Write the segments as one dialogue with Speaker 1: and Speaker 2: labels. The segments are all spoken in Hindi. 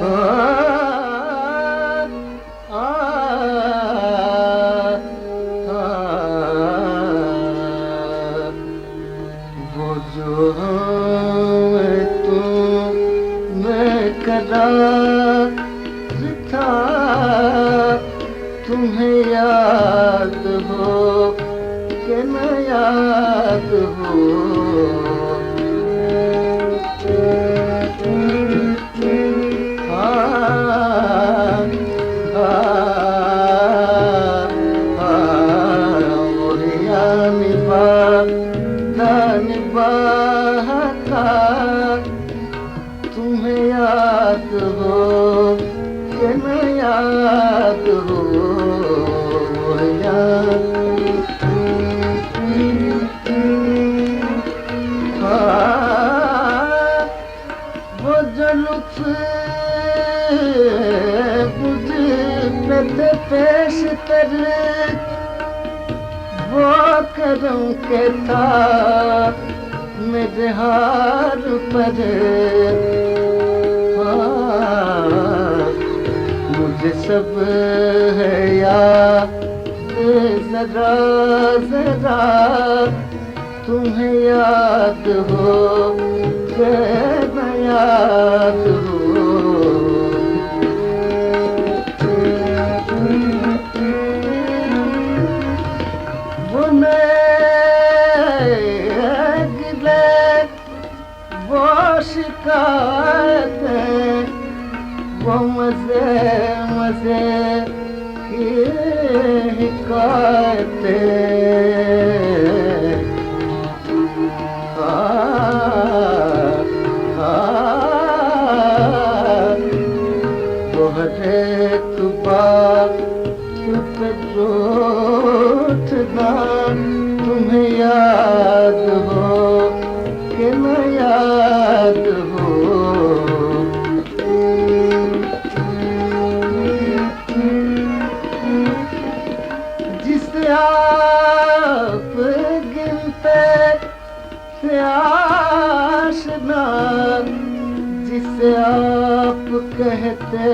Speaker 1: वो जो है तू मैं करार था, तुम्हें याद हो कि न याद हो। निभाता तुम्हें याद हो कि न याद हो। वो जो लुत्फ मुझ पे पेश कर वो करम के था मेरे हार पर। मुझे सब है याद जरा जरा, तुम्हें याद हो कि न याद हो। वो शिकायतें वो मजे मजे की हिकायतें, वो हर एक बात पे रूठना तुम्हें याद हो कि न याद हो। जिसे आप गिनते थे आशना, जिसे आप कहते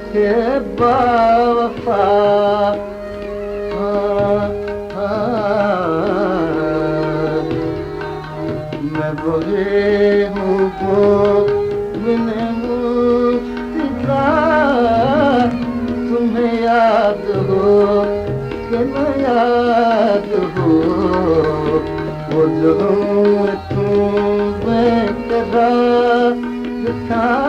Speaker 1: थे बावफा, मैं वही हूँ वो मैंने मुफ्तिदा, तुम्हें याद हो कि न याद हो। वो जो तुम्हें करार था